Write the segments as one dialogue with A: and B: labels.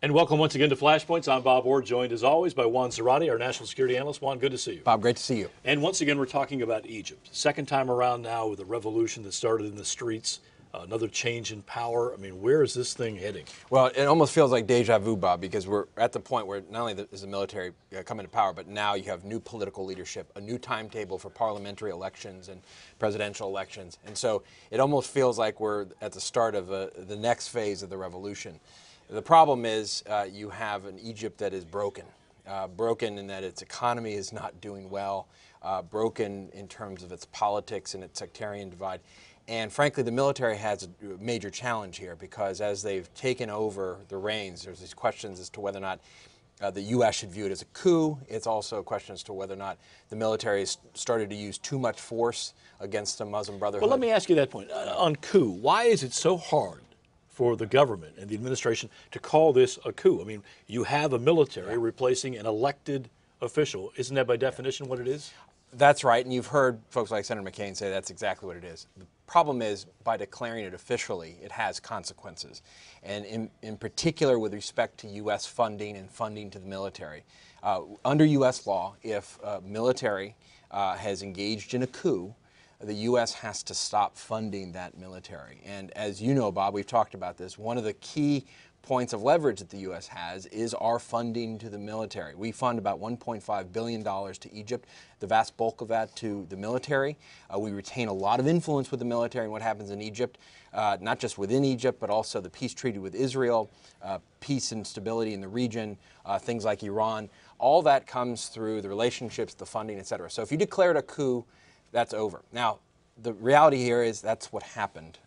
A: And welcome once again to Flashpoints. I'm Bob Orr, joined as always by Juan Zarate, our national security analyst. Juan, good to see you.
B: Bob, great to see you.
A: And once again, we're talking about Egypt. Second time around now with a revolution that started in the streets, another change in power. I mean, where is this thing heading?
B: Well, it almost feels like deja vu, Bob, because we're at the point where not only is the military coming to power, but now you have new political leadership, a new timetable for parliamentary elections and presidential elections. And so it almost feels like we're at the start of the next phase of the revolution. The problem is you have an Egypt that is broken. Broken in that its economy is not doing well, broken in terms of its politics and its sectarian divide. And frankly, the military has a major challenge here because as they've taken over the reins, there's these questions as to whether or not the U.S. should view it as a coup. It's also a question as to whether or not the military has started to use too much force against the Muslim Brotherhood.
A: Well, let me ask you that point. On coup, why is it so hard for the government and the administration to call this a coup? I mean, you have a military replacing an elected official. Isn't that by definition what it is?
B: That's right, and you've heard folks like Senator McCain say that's exactly what it is. The problem is, by declaring it officially, it has consequences. And in particular with respect to U.S. funding and funding to the military. Under U.S. law, if military has engaged in a coup, the U.S. has to stop funding that military. And as you know, Bob, we've talked about this, one of the key points of leverage that the U.S. has is our funding to the military. We fund about $1.5 billion to Egypt, the vast bulk of that to the military. We retain a lot of influence with the military and what happens in Egypt, not just within Egypt, but also the peace treaty with Israel, peace and stability in the region, things like Iran. All that comes through the relationships, the funding, et cetera. So if you declared a coup, that's over. Now, the reality here is that's what happened.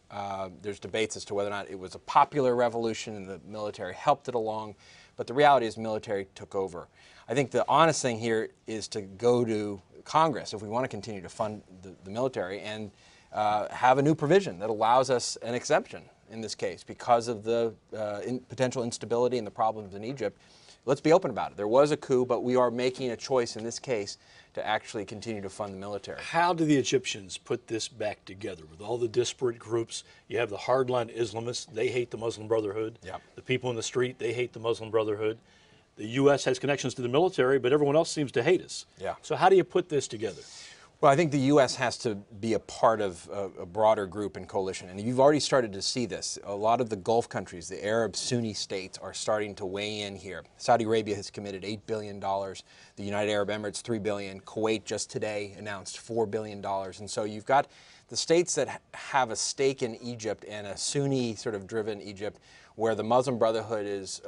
B: There's debates as to whether or not it was a popular revolution and the military helped it along, but the reality is the military took over. I think the honest thing here is to go to Congress if we want to continue to fund the military and have a new provision that allows us an exception in this case because of the potential instability and the problems in Egypt. Let's be open about it. There was a coup, but we are making a choice in this case to actually continue to fund the military.
A: How do the Egyptians put this back together with all the disparate groups? You have the hardline Islamists, they hate the Muslim Brotherhood.
B: Yep.
A: The people in the street, they hate the Muslim Brotherhood. The U.S. has connections to the military, but everyone else seems to hate us.
B: Yeah.
A: So how do you put this together?
B: Well, I think the U.S. has to be a part of a broader group and coalition, and you've already started to see this. A lot of the Gulf countries, the Arab Sunni states, are starting to weigh in here. Saudi Arabia has committed $8 billion, the United Arab Emirates $3 billion, Kuwait just today announced $4 billion, and so you've got the states that have a stake in Egypt and a Sunni sort of driven Egypt where the Muslim Brotherhood is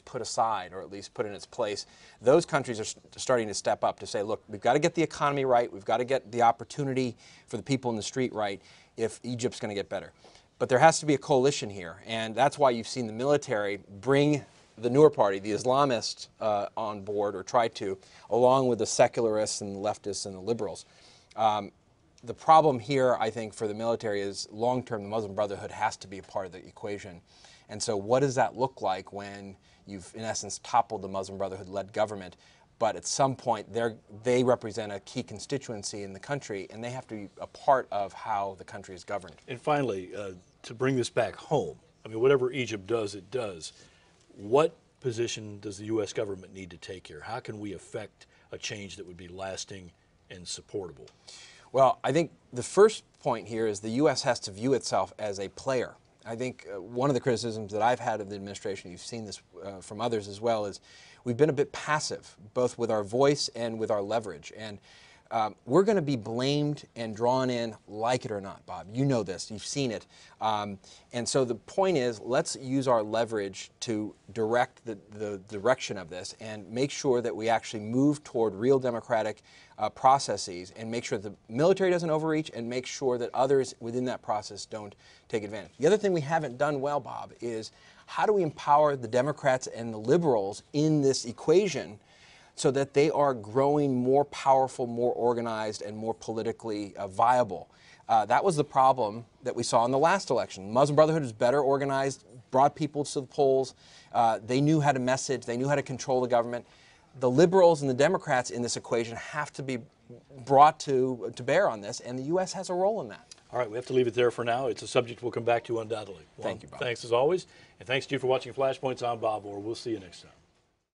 B: put aside or at least put in its place. Those countries are starting to step up to say, look, we've got to get the economy right, we've got to get the opportunity for the people in the street right if Egypt's going to get better. But there has to be a coalition here, and that's why you've seen the military bring the newer party, the Islamists, on board, or try to, along with the secularists and the leftists and the liberals. The problem here, I think, for the military is long-term the Muslim Brotherhood has to be a part of the equation. And so what does that look like when you've, in essence, toppled the Muslim Brotherhood-led government, but at some point they represent a key constituency in the country, and they have to be a part of how the country is governed.
A: And finally, to bring this back home, I mean, whatever Egypt does, it does. What position does the U.S. government need to take here? How can we affect a change that would be lasting and supportable?
B: Well, I think the first point here is the U.S. has to view itself as a player. I think one of the criticisms that I've had of the administration, you've seen this from others as well, is we've been a bit passive, both with our voice and with our leverage. And we're going to be blamed and drawn in, like it or not, Bob. You know this. You've seen it. And so the point is, let's use our leverage to direct the direction of this and make sure that we actually move toward real democratic processes and make sure the military doesn't overreach and make sure that others within that process don't take advantage. The other thing we haven't done well, Bob, is how do we empower the Democrats and the liberals in this equation so that they are growing more powerful, more organized, and more politically viable. That was the problem that we saw in the last election. The Muslim Brotherhood was better organized, brought people to the polls. They knew how to message. They knew how to control the government. The liberals and the Democrats in this equation have to be brought to bear on this, and the U.S. has a role in that.
A: All right, we have to leave it there for now. It's a subject we'll come back to undoubtedly. Well,
B: Thank you, Bob.
A: Thanks as always. And thanks to you for watching Flashpoints. I'm Bob Orr. We'll see you next time.